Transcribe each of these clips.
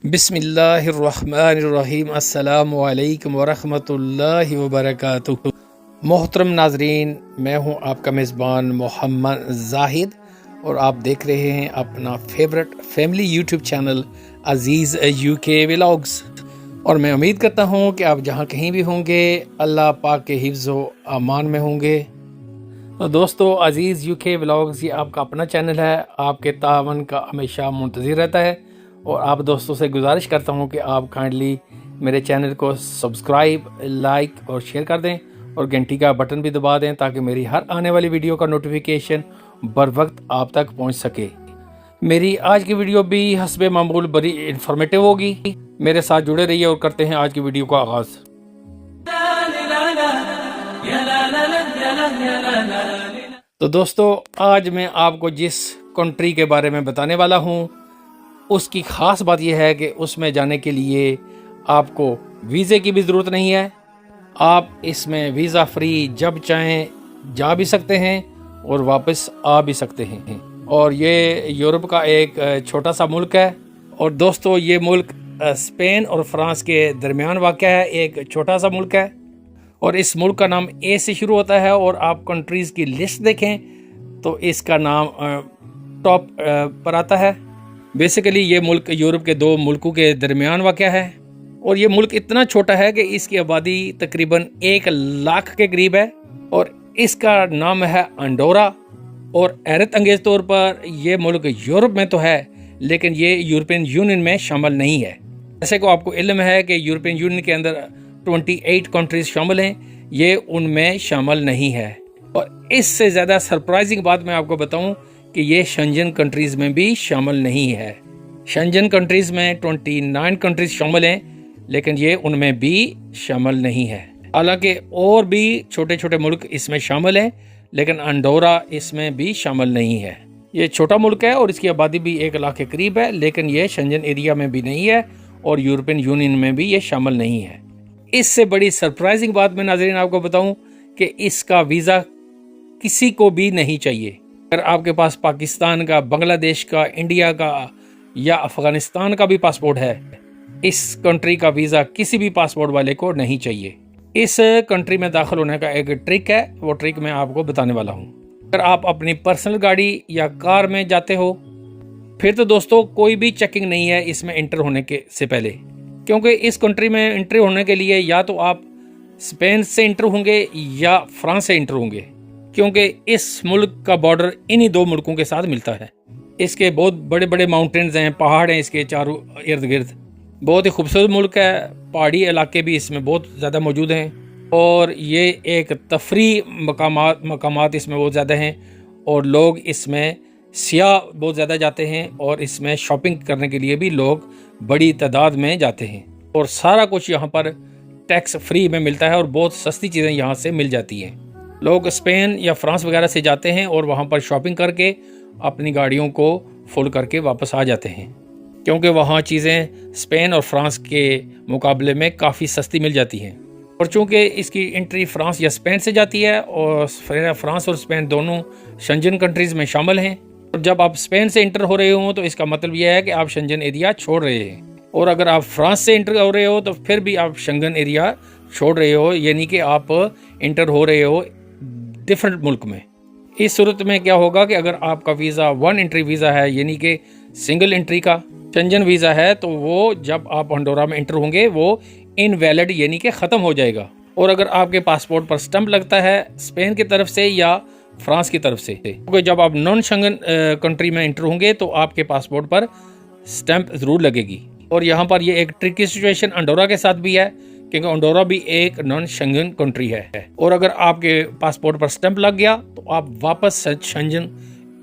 بسم اللہ الرحمن الرحیم۔ السلام علیکم ورحمۃ اللہ وبرکاتہ۔ محترم ناظرین، میں ہوں آپ کا میزبان محمد زاہد اور آپ دیکھ رہے ہیں اپنا favourite family YouTube channel Aziz you کے ولاگز، اور میں امید کرتا ہوں کہ آپ جہاں کہیں بھی ہوں گے اللہ پاک کے حفظ و امان میں ہوں گے۔ تو دوستو، عزیز یو کے ولاگز یہ آپ کا اپنا چینل ہے، آپ کے تعاون کا ہمیشہ منتظر رہتا ہے، اور آپ دوستوں سے گزارش کرتا ہوں کہ آپ کائنڈلی میرے چینل کو سبسکرائب، لائک اور شیئر کر دیں، اور گھنٹی کا بٹن بھی دبا دیں تاکہ میری ہر آنے والی ویڈیو کا نوٹیفیکیشن بر وقت آپ تک پہنچ سکے۔ میری آج کی ویڈیو بھی حسب معمول بڑی انفارمیٹیو ہوگی، میرے ساتھ جڑے رہیے اور کرتے ہیں آج کی ویڈیو کا آغاز۔ تو دوستو، آج میں آپ کو جس کنٹری کے بارے میں بتانے والا ہوں اس کی خاص بات یہ ہے کہ اس میں جانے کے لیے آپ کو ویزے کی بھی ضرورت نہیں ہے۔ آپ اس میں ویزا فری جب چاہیں جا بھی سکتے ہیں اور واپس آ بھی سکتے ہیں، اور یہ یورپ کا ایک چھوٹا سا ملک ہے۔ اور دوستو، یہ ملک اسپین اور فرانس کے درمیان واقع ہے، ایک چھوٹا سا ملک ہے، اور اس ملک کا نام اے سے شروع ہوتا ہے، اور آپ کنٹریز کی لسٹ دیکھیں تو اس کا نام ٹاپ پر آتا ہے۔ بیسیکلی یہ ملک یورپ کے دو ملکوں کے درمیان واقع ہے، اور یہ ملک اتنا چھوٹا ہے کہ اس کی آبادی تقریباً 1 لاکھ کے قریب ہے، اور اس کا نام ہے انڈورا۔ اور حیرت انگیز طور پر یہ ملک یورپ میں تو ہے لیکن یہ یورپین یونین میں شامل نہیں ہے۔ جیسے کہ آپ کو علم ہے کہ یورپین یونین کے اندر 28 کنٹریز شامل ہیں، یہ ان میں شامل نہیں ہے۔ اور اس سے زیادہ سرپرائزنگ بات میں آپ کو بتاؤں کہ یہ شنجن کنٹریز میں بھی شامل نہیں ہے۔ شنجن کنٹریز میں 29 کنٹریز شامل ہیں لیکن یہ ان میں بھی شامل نہیں ہے۔ حالانکہ اور بھی چھوٹے چھوٹے ملک اس میں شامل ہیں لیکن انڈورا اس میں بھی شامل نہیں ہے۔ یہ چھوٹا ملک ہے اور اس کی آبادی بھی 1 لاکھ کے قریب ہے، لیکن یہ شنجن ایریا میں بھی نہیں ہے اور یورپین یونین میں بھی یہ شامل نہیں ہے۔ اس سے بڑی سرپرائزنگ بات میں ناظرین آپ کو بتاؤں کہ اس کا ویزا کسی کو بھی نہیں چاہیے۔ اگر آپ کے پاس پاکستان کا، بنگلہ دیش کا، انڈیا کا یا افغانستان کا بھی پاسپورٹ ہے، اس کنٹری کا ویزا کسی بھی پاسپورٹ والے کو نہیں چاہیے۔ اس کنٹری میں داخل ہونے کا ایک ٹرک ہے، وہ ٹرک میں آپ کو بتانے والا ہوں۔ اگر آپ اپنی پرسنل گاڑی یا کار میں جاتے ہو پھر تو دوستو کوئی بھی چیکنگ نہیں ہے اس میں انٹر ہونے کے سے پہلے، کیونکہ اس کنٹری میں انٹر ہونے کے لیے یا تو آپ اسپین سے انٹر ہوں گے یا فرانس سے انٹر ہوں گے، کیونکہ اس ملک کا بارڈر انہی دو ملکوں کے ساتھ ملتا ہے۔ اس کے بہت بڑے بڑے ماؤنٹینز ہیں، پہاڑ ہیں اس کے چاروں ارد گرد۔ بہت ہی خوبصورت ملک ہے، پہاڑی علاقے بھی اس میں بہت زیادہ موجود ہیں، اور یہ ایک تفریح مقامات اس میں بہت زیادہ ہیں، اور لوگ اس میں سیاح بہت زیادہ جاتے ہیں، اور اس میں شاپنگ کرنے کے لیے بھی لوگ بڑی تعداد میں جاتے ہیں، اور سارا کچھ یہاں پر ٹیکس فری میں ملتا ہے اور بہت سستی چیزیں یہاں سے مل جاتی ہیں۔ لوگ اسپین یا فرانس وغیرہ سے جاتے ہیں اور وہاں پر شاپنگ کر کے اپنی گاڑیوں کو فل کر کے واپس آ جاتے ہیں، کیونکہ وہاں چیزیں اسپین اور فرانس کے مقابلے میں کافی سستی مل جاتی ہیں۔ اور چونکہ اس کی انٹری فرانس یا اسپین سے جاتی ہے، اور فرانس اور اسپین دونوں شنجن کنٹریز میں شامل ہیں، اور جب آپ اسپین سے انٹر ہو رہے ہوں تو اس کا مطلب یہ ہے کہ آپ شنجن ایریا چھوڑ رہے ہیں، اور اگر آپ فرانس سے انٹر ہو رہے ہو تو پھر بھی آپ شنجن ایریا چھوڑ رہے ہو، یعنی کہ آپ انٹر ہو رہے ہو ڈفرنٹ ملک میں۔ اس صورت میں کیا ہوگا کہ اگر آپ کا ویزا 1 انٹری ویزا ہے، یعنی کہ سنگل انٹری کا شنجن ویزا ہے، تو وہ جب آپ انڈورا میں انٹر ہوں گے وہ انویلڈ یعنی کہ ختم ہو جائے گا۔ اور اگر آپ کے پاسپورٹ پر سٹمپ لگتا ہے اسپین کی طرف سے یا فرانس کی طرف سے، کیونکہ جب آپ نان شنگن کنٹری میں انٹر ہوں گے تو آپ کے پاسپورٹ پر سٹمپ ضرور لگے گی۔ اور یہاں پر یہ ایک ٹرکی سچویشن انڈورا کے ساتھ بھی ہے، کیونکہ انڈورا بھی ایک نان شنگن کنٹری ہے، اور اگر آپ کے پاسپورٹ پر سٹمپ لگ گیا تو آپ واپس شنجن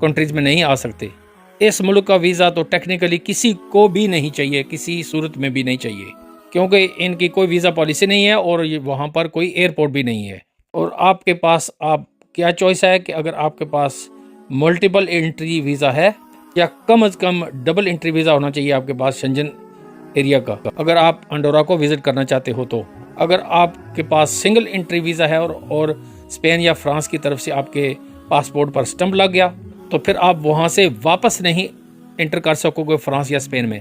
کنٹریز میں نہیں آ سکتے۔ اس ملک کا ویزا تو ٹیکنیکلی کسی کو بھی نہیں چاہیے، کسی صورت میں بھی نہیں چاہیے، کیونکہ ان کی کوئی ویزا پالیسی نہیں ہے اور وہاں پر کوئی ایئرپورٹ بھی نہیں ہے۔ اور آپ کے پاس آپ کیا چوائس ہے کہ اگر آپ کے پاس ملٹیپل انٹری ویزا ہے یا کم از کم ڈبل انٹری ویزا ہونا چاہیے آپ کے پاس شنجن ایریا کا، اگر آپ انڈورا کو وزٹ کرنا چاہتے ہو تو۔ اگر آپ کے پاس سنگل انٹری ویزا ہے اور اسپین یا فرانس کی طرف سے آپ کے پاسپورٹ پر سٹمپ لگ گیا تو پھر آپ وہاں سے واپس نہیں انٹر کر سکو گے فرانس یا اسپین میں،